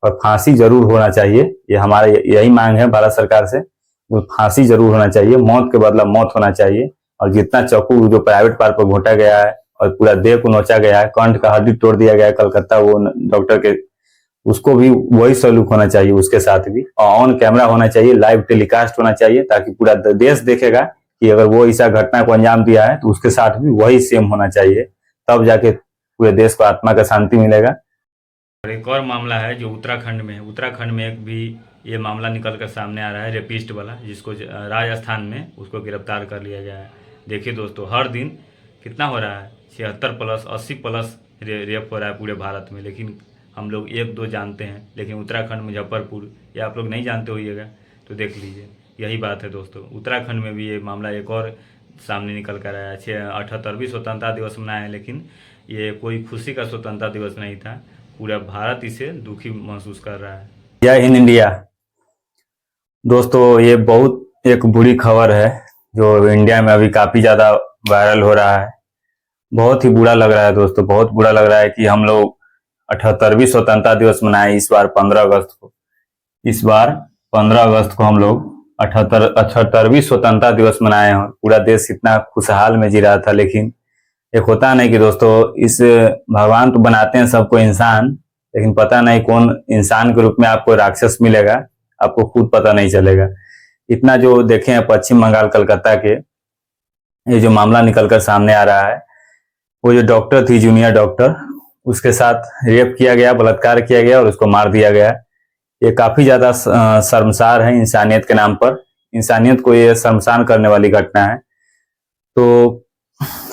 और फांसी जरूर होना चाहिए। ये हमारा यही मांग है भारत सरकार से, वो फांसी जरूर होना चाहिए, मौत के बदला मौत होना चाहिए। और जितना चाकू जो प्राइवेट पार्ट पर घोटा गया है और पूरा देह को नोचा गया है, कंठ का हड्डी तोड़ दिया गया है कलकत्ता वो डॉक्टर के, उसको भी वही सलूक होना चाहिए उसके साथ भी। और ऑन कैमरा होना चाहिए, लाइव टेलीकास्ट होना चाहिए, ताकि पूरा देश देखेगा कि अगर वो ऐसा घटना को अंजाम दिया है तो उसके साथ भी वही सेम होना चाहिए। तब जाके पूरे देश को आत्मा का शांति मिलेगा। और एक और मामला है जो उत्तराखंड में है। उत्तराखंड में एक भी ये मामला निकल कर सामने आ रहा है, रेपिस्ट वाला, जिसको राजस्थान में उसको गिरफ्तार कर लिया गया है। देखिए दोस्तों, हर दिन कितना हो रहा है, 76 प्लस 80 प्लस रेप हो रहा है पूरे भारत में, लेकिन हम लोग एक दो जानते हैं, लेकिन उत्तराखंड मुजफ्फरपुर ये आप लोग नहीं जानते होइएगा, तो देख लीजिए। यही बात है दोस्तों, उत्तराखंड में भी ये मामला एक और सामने निकल कर आया है। 78वीं स्वतंत्रता दिवस मनाया है, लेकिन ये कोई खुशी का स्वतंत्रता दिवस नहीं था, पूरा भारत इसे दुखी महसूस कर रहा है। जय हिंद इंडिया। दोस्तों, ये बहुत एक बुरी खबर है जो इंडिया में अभी काफी ज्यादा वायरल हो रहा है। बहुत ही बुरा लग रहा है दोस्तों, बहुत बुरा लग रहा है कि हम लोग 78वीं स्वतंत्रता दिवस मनाए इस बार 15 अगस्त को। इस बार 15 अगस्त को हम लोग 78वीं स्वतंत्रता दिवस मनाए हैं। पूरा देश इतना खुशहाल में जी रहा था, लेकिन एक होता नहीं कि दोस्तों, इस भगवान तो बनाते हैं सबको इंसान, लेकिन पता नहीं कौन इंसान के रूप में आपको राक्षस मिलेगा, आपको खुद पता नहीं चलेगा। इतना जो देखे हैं पश्चिम बंगाल कलकत्ता के, ये जो मामला निकलकर सामने आ रहा है, वो जो डॉक्टर थी, जूनियर डॉक्टर, उसके साथ रेप किया गया, बलात्कार किया गया और उसको मार दिया गया। ये काफी ज्यादा शर्मसार है इंसानियत के नाम पर, इंसानियत को ये शर्मसार करने वाली घटना है। तो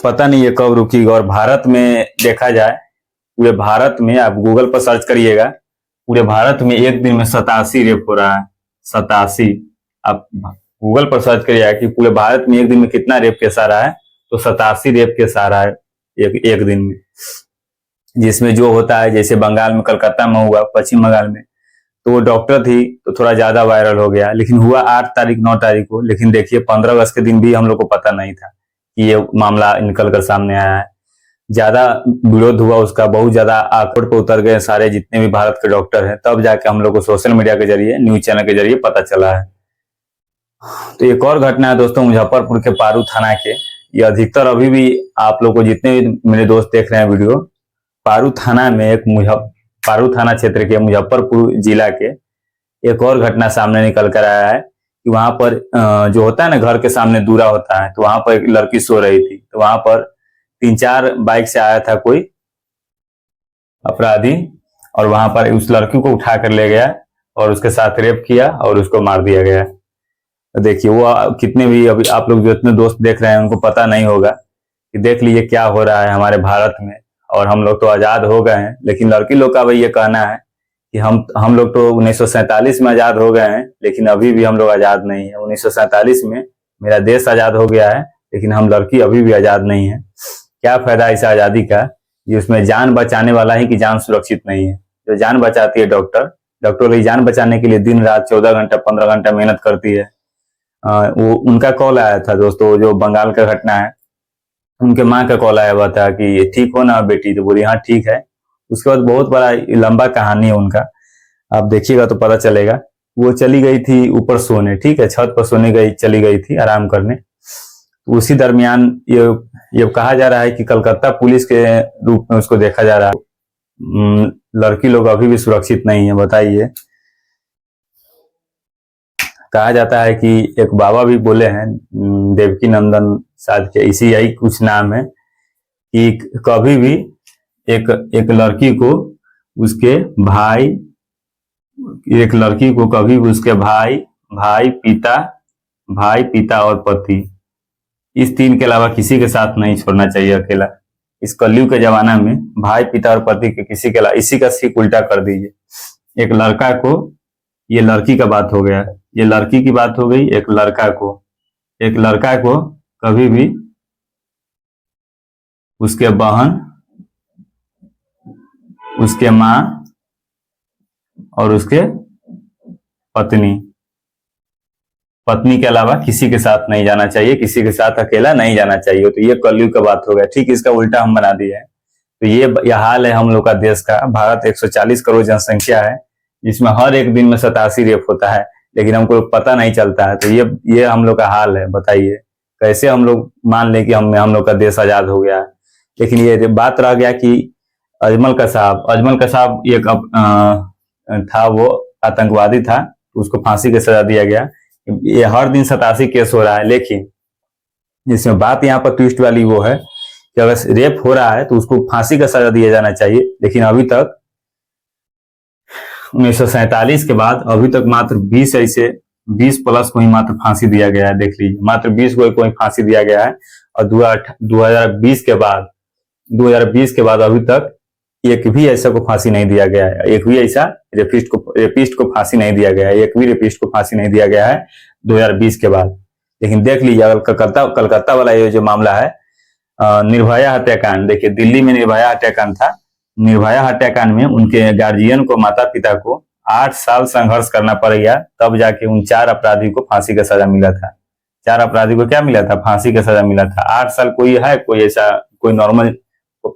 पता नहीं ये कब रुकेगी। और भारत में देखा जाए, पूरे भारत में आप गूगल पर सर्च करिएगा, पूरे भारत में एक दिन में 87 रेप हो रहा है। 87, आप गूगल पर सर्च करिएगा कि पूरे भारत में एक दिन में कितना रेप केस आ रहा है, तो 87 रेप केस आ रहा है एक दिन में। जिसमें जो होता है, जैसे बंगाल में कलकत्ता में हुआ, पश्चिम बंगाल में, तो वो डॉक्टर थी तो थोड़ा ज्यादा वायरल हो गया, लेकिन हुआ 8 तारीख 9 तारीख को। लेकिन देखिए 15 अगस्त के दिन भी हम लोग को पता नहीं था कि ये मामला निकल कर सामने आया है। ज्यादा विरोध हुआ उसका, बहुत ज्यादा आकड़ पर उतर गए सारे जितने भी भारत के डॉक्टर हैं, तब जाके हम लोग को सोशल मीडिया के जरिए, न्यूज चैनल के जरिए पता चला है। तो एक और घटना है दोस्तों, मुजफ्फरपुर के पारू थाना के। ये अधिकतर अभी भी आप लोग को, जितने भी मेरे दोस्त देख रहे हैं वीडियो, पारू थाना में पारू थाना क्षेत्र के मुजफ्फरपुर जिला के एक और घटना सामने निकल कर आया है कि वहां पर जो होता है ना, घर के सामने दूरा होता है, तो वहां पर एक लड़की सो रही थी। तो वहां पर 3-4 बाइक से आया था कोई अपराधी, और वहां पर उस लड़की को उठा कर ले गया और उसके साथ रेप किया और उसको मार दिया गया। तो देखिए, वो कितने भी अभी आप लोग जितने दोस्त देख रहे हैं उनको पता नहीं होगा कि देख लीजिए क्या हो रहा है हमारे भारत में। और हम लोग तो आजाद हो गए हैं, लेकिन लड़की लोग का भाई ये कहना है कि हम लोग तो 1947 में आजाद हो गए हैं, लेकिन अभी भी हम लोग आजाद नहीं है। 1947 में मेरा देश आजाद हो गया है, लेकिन हम लड़की अभी भी आजाद नहीं है। क्या फायदा इस आजादी का, जिसमें जान बचाने वाला ही की जान सुरक्षित नहीं है। जो जान बचाती है डॉक्टर की जान बचाने के लिए दिन रात 14 घंटा 15 घंटा मेहनत करती है। वो उनका कॉल आया था दोस्तों, जो बंगाल का घटना है, उनके माँ का कॉल आया हुआ था कि ठीक हो ना बेटी, तो बोली हाँ ठीक है। उसके बाद बहुत बड़ा लंबा कहानी है उनका, आप देखिएगा तो पता चलेगा। वो चली गई थी ऊपर सोने, ठीक है, छत पर सोने चली गई थी आराम करने। उसी दरमियान ये कहा जा रहा है कि कलकत्ता पुलिस के रूप में उसको देखा जा रहा है। लड़की लोग अभी भी सुरक्षित नहीं है, बताइए। कहा जाता है कि एक बाबा भी बोले हैं, देवकी नंदन शायद के इसी यही कुछ नाम है, कि कभी भी एक लड़की को उसके भाई, एक लड़की को कभी भी उसके भाई पिता और पति, इस तीन के अलावा किसी के साथ नहीं छोड़ना चाहिए अकेला। इस कलयुग के जमाना में भाई पिता और पति के किसी के अलावा, इसी का सीख उल्टा कर दीजिए। एक लड़का को, ये लड़की का बात हो गया, ये लड़की की बात हो गई। एक लड़का को कभी भी उसके बहन, उसके माँ और उसके पत्नी के अलावा किसी के साथ नहीं जाना चाहिए, किसी के साथ अकेला नहीं जाना चाहिए। तो ये कलयुग का बात हो गया, ठीक इसका उल्टा हम बना दिए हैं। तो ये हाल है हम लोग का देश का। भारत 140 करोड़ जनसंख्या है, जिसमें हर एक दिन में 87 रेप होता है, लेकिन हमको पता नहीं चलता है। तो ये हम लोग का हाल है। बताइए कैसे हम लोग मान लें कि हम लोग का देश आजाद हो गया है। लेकिन ये बात रह गया कि अजमल कसाब एक था, वो आतंकवादी था, उसको फांसी की सजा दिया गया। ये हर दिन 87 केस हो रहा है, लेकिन इसमें बात यहाँ पर ट्विस्ट वाली वो है कि अगर रेप हो रहा है तो उसको फांसी का सजा दिया जाना चाहिए। लेकिन अभी तक 1947 के बाद अभी तक मात्र 20 प्लस को ही मात्र फांसी दिया गया है। देख लीजिए, मात्र 20 को ही फांसी दिया गया है। और 2020 के बाद अभी तक एक भी ऐसा को फांसी नहीं दिया गया है। एक भी ऐसा रेपिस्ट को फांसी नहीं दिया गया है। एक भी रेपिस्ट को फांसी नहीं दिया गया है 2020 के बाद। लेकिन देख लीजिए, अगर कलकत्ता वाला ये जो मामला है, निर्भया हत्याकांड, देखिए दिल्ली में निर्भया हत्याकांड था। निर्भया हत्याकांड में उनके गार्जियन को, माता पिता को 8 साल संघर्ष करना पड़ गया, तब जाके उन 4 अपराधी को फांसी का सजा मिला था। 4 अपराधी को क्या मिला था? फांसी का सजा मिला था। 8 साल कोई ऐसा कोई नॉर्मल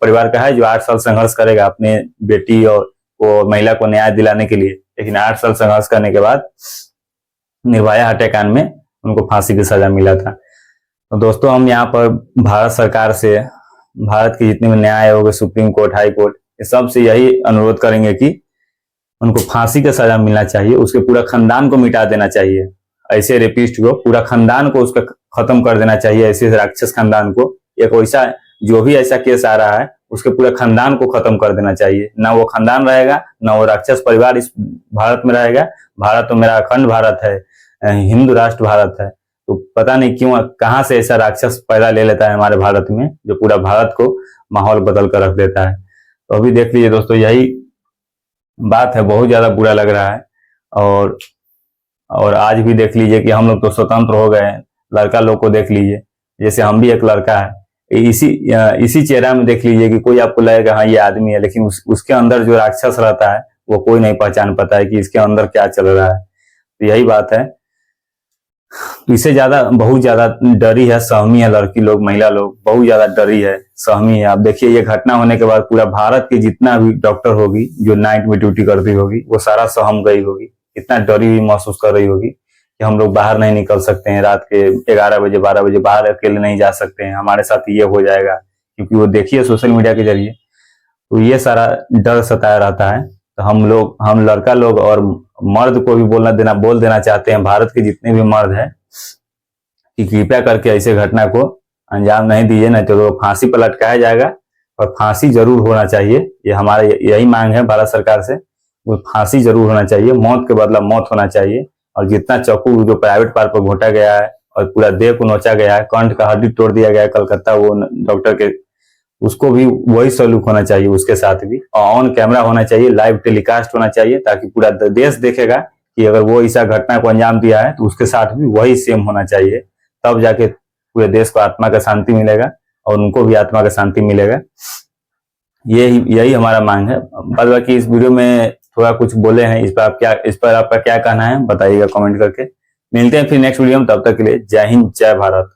परिवार का है जो 8 साल संघर्ष करेगा अपने बेटी और महिला को न्याय दिलाने के लिए? लेकिन 8 साल संघर्ष करने के बाद निर्भया हत्याकांड में उनको फांसी की सजा मिला था। तो दोस्तों, हम यहाँ पर भारत सरकार से, भारत के जितने भी न्याय आयोग है, सुप्रीम कोर्ट, हाई कोर्ट, इस सब से यही अनुरोध करेंगे कि उनको फांसी का सजा मिलना चाहिए। उसके पूरा खानदान को मिटा देना चाहिए। ऐसे रेपिस्ट को, पूरा खानदान को उसका खत्म कर देना चाहिए। ऐसे राक्षस खानदान को, एक वैसा जो भी ऐसा केस आ रहा है उसके पूरे खानदान को खत्म कर देना चाहिए। ना वो खानदान रहेगा, ना वो राक्षस परिवार इस भारत में रहेगा। भारत तो मेरा अखंड भारत है, हिंदू राष्ट्र भारत है। तो पता नहीं क्यों कहां से ऐसा राक्षस पैदा ले लेता है हमारे भारत में, जो पूरा भारत को माहौल बदल कर रख देता है। तो अभी देख लीजिए दोस्तों, यही बात है। बहुत ज्यादा बुरा लग रहा है। और आज भी देख लीजिए कि हम लोग तो स्वतंत्र हो गए हैं। लड़का लोग को देख लीजिए, जैसे हम भी एक लड़का है, इसी चेहरा में देख लीजिए कि कोई आपको लगेगा हाँ ये आदमी है, लेकिन उसके अंदर जो राक्षस रहता है वो कोई नहीं पहचान पाता है कि इसके अंदर क्या चल रहा है। तो यही बात है। तो इससे बहुत ज्यादा डरी है, सहमी है लड़की लोग, महिला लोग बहुत ज्यादा डरी है, सहमी है। आप देखिए, ये घटना होने के बाद पूरा भारत के जितना भी डॉक्टर होगी जो नाइट में ड्यूटी करती होगी, वो सारा सहम गई होगी। इतना डरी हुई महसूस कर रही होगी कि हम लोग बाहर नहीं निकल सकते हैं, रात के 11 बजे 12 बजे बाहर अकेले नहीं जा सकते हैं, हमारे साथ ये हो जाएगा। क्योंकि वो देखिए सोशल मीडिया के जरिए, तो ये सारा डर सताया रहता है। तो हम लड़का लोग और मर्द को भी बोल देना चाहते हैं, भारत के जितने भी मर्द हैं, कि कृपया करके ऐसे घटना को अंजाम नहीं दीजिए, नहीं तो फांसी पर लटकाया जाएगा। और फांसी जरूर होना चाहिए, ये हमारा यही मांग है भारत सरकार से। वो फांसी जरूर होना चाहिए, मौत के बदला मौत होना चाहिए। और जितना चाकू जो प्राइवेट पार्ट पर घोटा गया है और पूरा देह को नोचा गया है, कंठ का हड्डी तोड़ दिया गया है कलकत्ता वो डॉक्टर के, उसको भी वही सलूक होना चाहिए, उसके साथ भी। और ऑन कैमरा होना चाहिए, लाइव टेलीकास्ट होना चाहिए, ताकि पूरा देश देखेगा कि अगर वो ऐसा घटना को अंजाम दिया है तो उसके साथ भी वही सेम होना चाहिए। तब जाके पूरे देश को आत्मा का शांति मिलेगा और उनको भी आत्मा का शांति मिलेगा। यही हमारा मांग है। बाद बाकी इस वीडियो में थोड़ा कुछ बोले हैं, इस पर आपका क्या कहना है बताइएगा कमेंट करके। मिलते हैं फिर नेक्स्ट वीडियो में, तब तक के लिए जय हिंद, जय भारत।